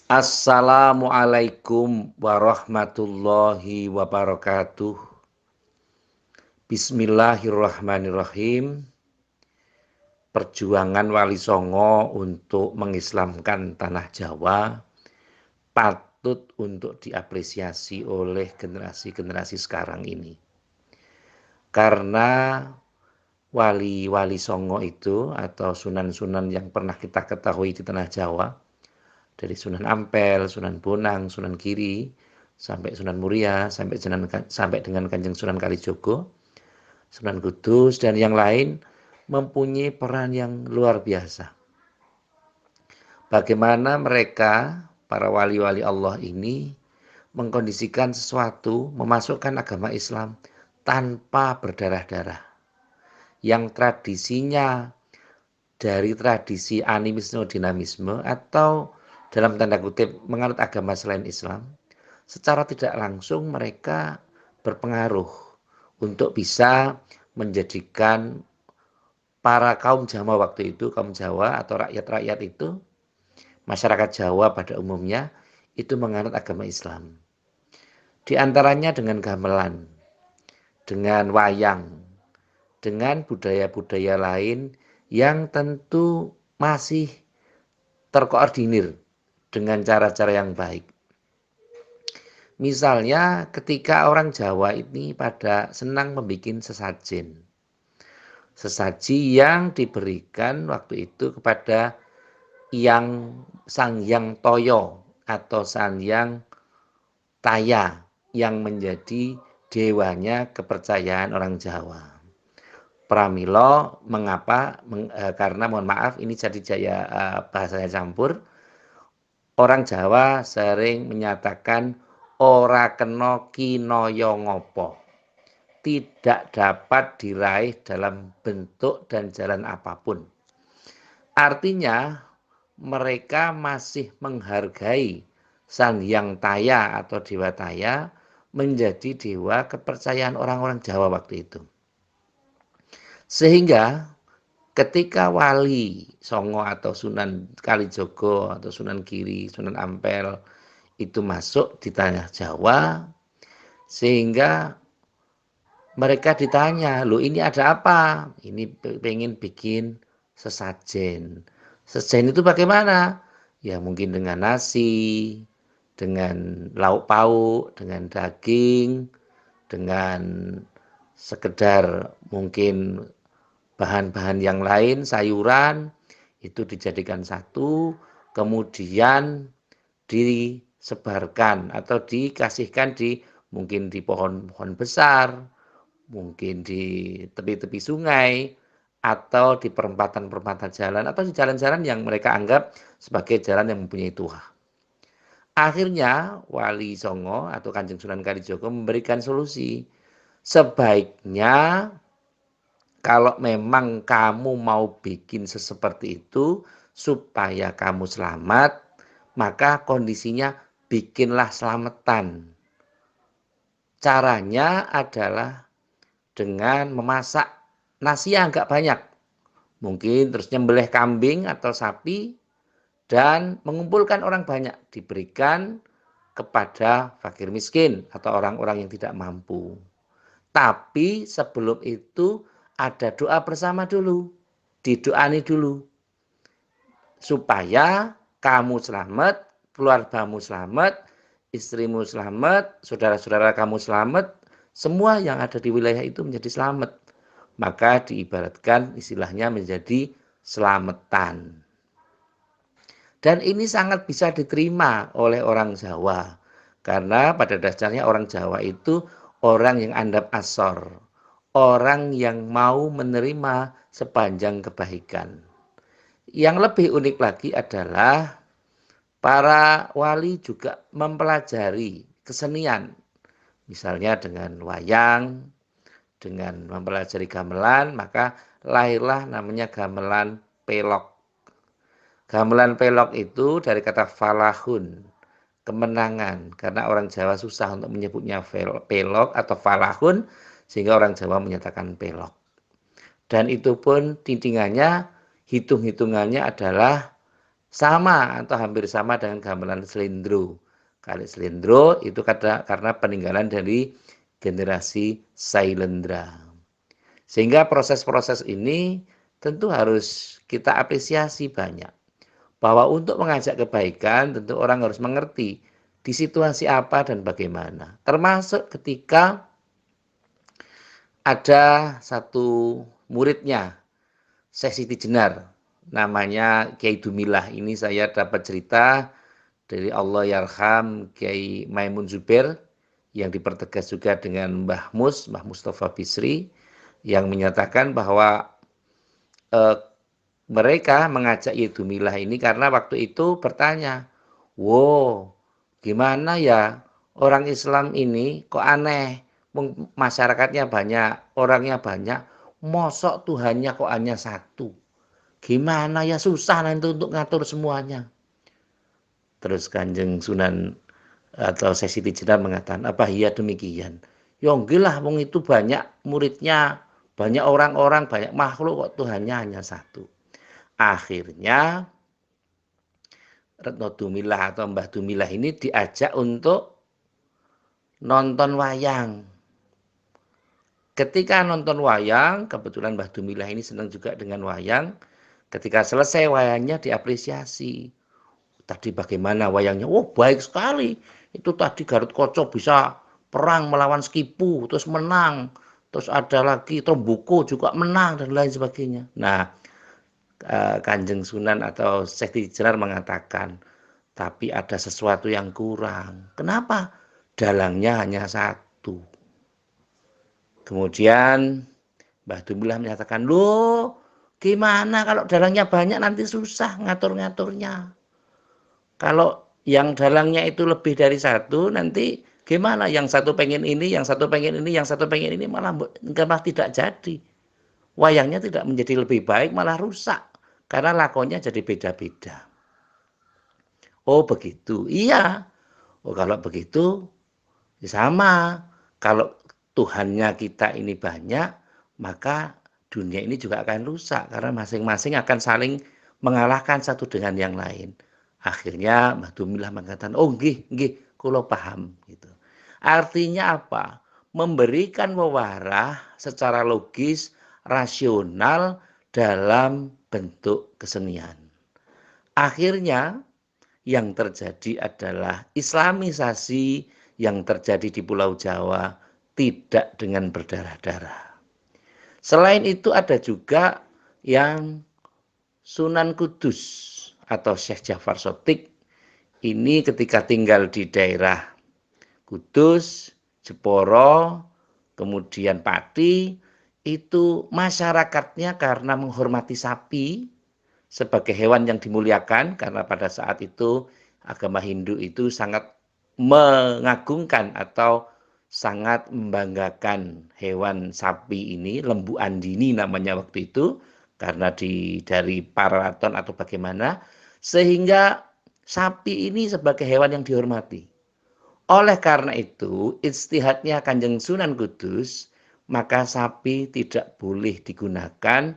Assalamualaikum warahmatullahi wabarakatuh. Bismillahirrahmanirrahim. Perjuangan Wali Songo untuk mengislamkan tanah Jawa patut untuk diapresiasi oleh generasi-generasi sekarang ini. Karena wali-wali Songo itu atau sunan-sunan yang pernah kita ketahui di tanah Jawa, dari Sunan Ampel, Sunan Bonang, Sunan Giri, sampai Sunan Muria, sampai dengan Kanjeng Sunan Kalijogo, Sunan Kudus, dan yang lain mempunyai peran yang luar biasa. Bagaimana mereka, para wali-wali Allah ini, mengkondisikan sesuatu, memasukkan agama Islam tanpa berdarah-darah. Yang tradisinya dari tradisi animisme dinamisme atau dalam tanda kutip menganut agama selain Islam, secara tidak langsung mereka berpengaruh untuk bisa menjadikan para kaum Jawa waktu itu, kaum Jawa atau rakyat-rakyat itu, masyarakat Jawa pada umumnya itu menganut agama Islam. Di antaranya dengan gamelan, dengan wayang, dengan budaya-budaya lain yang tentu masih terkoordinir dengan cara-cara yang baik. Misalnya ketika orang Jawa ini pada senang membuat sesajen. Sesaji yang diberikan waktu itu kepada Sang Hyang Toyo atau Sang Hyang Taya yang menjadi dewanya kepercayaan orang Jawa. Pramila mengapa? Karena mohon maaf ini jadi bahasanya campur. Orang Jawa sering menyatakan ora kena kinaya ngopo. Tidak dapat diraih dalam bentuk dan jalan apapun. Artinya mereka masih menghargai Sang Hyang Taya atau Dewa Taya menjadi dewa kepercayaan orang-orang Jawa waktu itu. Sehingga ketika Wali Songo atau Sunan Kalijogo atau Sunan Giri, Sunan Ampel itu masuk di tanah Jawa, sehingga mereka ditanya, loh ini ada apa? Ini pengen bikin sesajen. Sesajen itu bagaimana? Ya mungkin dengan nasi, dengan lauk pauk, dengan daging, dengan sekedar mungkin bahan-bahan yang lain, sayuran, itu dijadikan satu, kemudian disebarkan atau dikasihkan mungkin di pohon-pohon besar, mungkin di tepi-tepi sungai, atau di perempatan-perempatan jalan, atau di jalan-jalan yang mereka anggap sebagai jalan yang mempunyai tuah. Akhirnya Wali Songo atau Kanjeng Sunan Kalijogo memberikan solusi. Sebaiknya kalau memang kamu mau bikin seperti itu supaya kamu selamat, maka kondisinya bikinlah selamatan. Caranya adalah dengan memasak nasi yang agak banyak. Mungkin terus nyembelih kambing atau sapi dan mengumpulkan orang banyak, diberikan kepada fakir miskin atau orang-orang yang tidak mampu. Tapi sebelum itu ada doa bersama dulu, didoani dulu supaya kamu selamat, keluargamu selamat, istrimu selamat, saudara-saudara kamu selamat, semua yang ada di wilayah itu menjadi selamat. Maka diibaratkan istilahnya menjadi selamatan. Dan ini sangat bisa diterima oleh orang Jawa. Karena pada dasarnya orang Jawa itu orang yang andap asor. Orang yang mau menerima sepanjang kebaikan. Yang lebih unik lagi adalah para wali juga mempelajari kesenian. Misalnya dengan wayang, dengan mempelajari gamelan, maka lahirlah namanya gamelan pelok. Gamelan pelok itu dari kata falahun, kemenangan. Karena orang Jawa susah untuk menyebutnya pelok atau falahun, sehingga orang Jawa menyatakan pelok. Dan itu pun hitung-hitungannya adalah sama atau hampir sama dengan gamelan slendro. Kalau slendro itu karena peninggalan dari generasi Sailendra. Sehingga proses-proses ini tentu harus kita apresiasi banyak. Bahwa untuk mengajak kebaikan tentu orang harus mengerti di situasi apa dan bagaimana. Termasuk ketika ada satu muridnya, Syekh Siti Jenar, namanya Kiai Dumilah. Ini saya dapat cerita dari Allah Yarham Kiai Maimun Zubair yang dipertegas juga dengan Mbah Mustafa Bisri, yang menyatakan bahwa eh, mereka mengajak Yedumilah ini karena waktu itu bertanya, wow, gimana ya orang Islam ini kok aneh, masyarakatnya banyak, orangnya banyak, mosok Tuhannya kok hanya satu. Gimana ya, susah nanti untuk ngatur semuanya. Terus Kanjeng Sunan atau Syekh Siti Jenar mengatakan, apa iya demikian? Ya enggak lah, wong itu banyak muridnya, banyak orang-orang, banyak makhluk kok Tuhannya hanya satu. Akhirnya Retno Dumilah atau Mbah Dumilah ini diajak untuk nonton wayang. Ketika nonton wayang, kebetulan Mbah Dumilah ini senang juga dengan wayang. Ketika selesai wayangnya diapresiasi. Tadi bagaimana wayangnya? Oh, baik sekali. Itu tadi Garut Koco bisa perang melawan Skipu, terus menang. Terus ada lagi Trombuko juga menang dan lain sebagainya. Nah, Kanjeng Sunan atau Syekh Jenar mengatakan, tapi ada sesuatu yang kurang. Kenapa? Dalangnya hanya satu. Kemudian Mbah Dumilah menyatakan, loh gimana kalau dalangnya banyak nanti susah ngatur-ngaturnya. Kalau yang dalangnya itu lebih dari satu, nanti gimana? Yang satu pengen ini, yang satu pengen ini, yang satu pengen ini, malah tidak jadi. Wayangnya tidak menjadi lebih baik, malah rusak. Karena lakonnya jadi beda-beda. Oh begitu, iya. Oh kalau begitu, sama. Kalau Tuhannya kita ini banyak, maka dunia ini juga akan rusak. Karena masing-masing akan saling mengalahkan satu dengan yang lain. Akhirnya Mbah Dumilah mengatakan, oh nggih, kula paham gitu. Artinya apa? Memberikan wewarah secara logis, rasional dalam bentuk kesenian. Akhirnya yang terjadi adalah Islamisasi yang terjadi di Pulau Jawa tidak dengan berdarah-darah. Selain itu ada juga yang Sunan Kudus atau Syekh Jafar Sotik ini ketika tinggal di daerah Kudus, Jeporo, kemudian Pati, itu masyarakatnya karena menghormati sapi sebagai hewan yang dimuliakan, karena pada saat itu agama Hindu itu sangat mengagungkan atau sangat membanggakan hewan sapi ini, lembu andini namanya waktu itu, karena dari Paraton atau bagaimana, sehingga sapi ini sebagai hewan yang dihormati. Oleh karena itu, ijtihadnya Kanjeng Sunan Kudus, maka sapi tidak boleh digunakan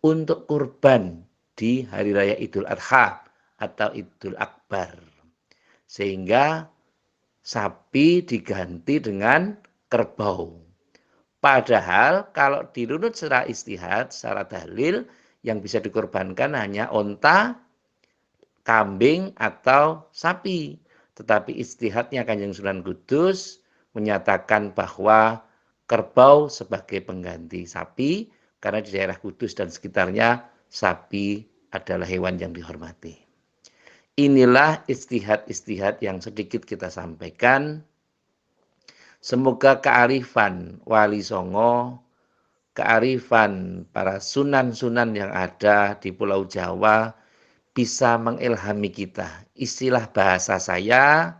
untuk kurban di Hari Raya Idul Adha atau Idul Akbar. Sehingga sapi diganti dengan kerbau. Padahal kalau dirunut secara istihad, secara dalil, yang bisa dikorbankan hanya onta, kambing, atau sapi. Tetapi istihadnya Kanjeng Sunan Kudus menyatakan bahwa kerbau sebagai pengganti sapi, karena di daerah Kudus dan sekitarnya sapi adalah hewan yang dihormati. Inilah istihad-istihad yang sedikit kita sampaikan. Semoga kearifan Wali Songo, kearifan para sunan-sunan yang ada di Pulau Jawa bisa mengilhami kita. Istilah bahasa saya,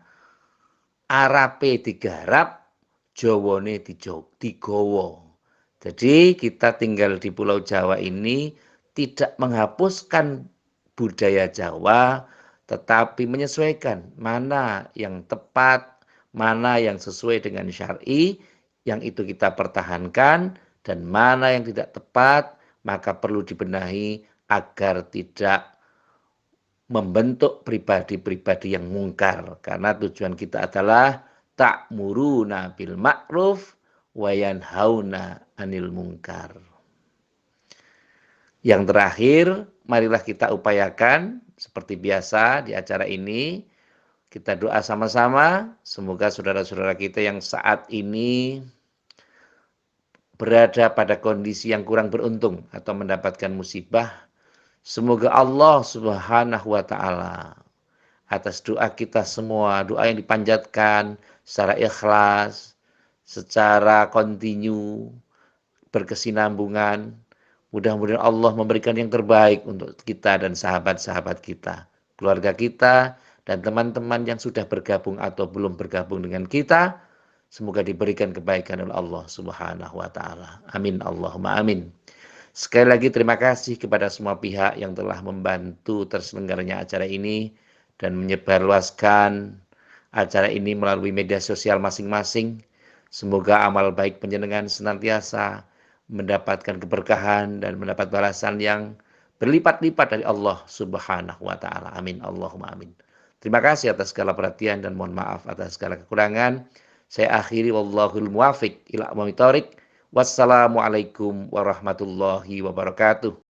Arape digarap, Jowone digowo. Jadi kita tinggal di Pulau Jawa ini tidak menghapuskan budaya Jawa, tetapi menyesuaikan mana yang tepat, mana yang sesuai dengan syar'i, yang itu kita pertahankan, dan mana yang tidak tepat, maka perlu dibenahi agar tidak membentuk pribadi-pribadi yang mungkar, karena tujuan kita adalah ta'muruna bil ma'ruf wa yanhauna 'anil munkar. Yang terakhir, marilah kita upayakan seperti biasa di acara ini, kita doa sama-sama, semoga saudara-saudara kita yang saat ini berada pada kondisi yang kurang beruntung atau mendapatkan musibah, semoga Allah Subhanahu wa taala atas doa kita semua, doa yang dipanjatkan secara ikhlas, secara kontinu, berkesinambungan, mudah-mudahan Allah memberikan yang terbaik untuk kita dan sahabat-sahabat kita, keluarga kita, dan teman-teman yang sudah bergabung atau belum bergabung dengan kita. Semoga diberikan kebaikan oleh Allah Subhanahu wa taala. Amin Allahumma amin. Sekali lagi terima kasih kepada semua pihak yang telah membantu terselenggaranya acara ini dan menyebarluaskan acara ini melalui media sosial masing-masing. Semoga amal baik panjenengan senantiasa mendapatkan keberkahan dan mendapat balasan yang berlipat-lipat dari Allah Subhanahu wa taala. Amin Allahumma amin. Terima kasih atas segala perhatian dan mohon maaf atas segala kekurangan. Saya akhiri wallahul muwafiq ila aqwamit thoriq. Wassalamualaikum warahmatullahi wabarakatuh.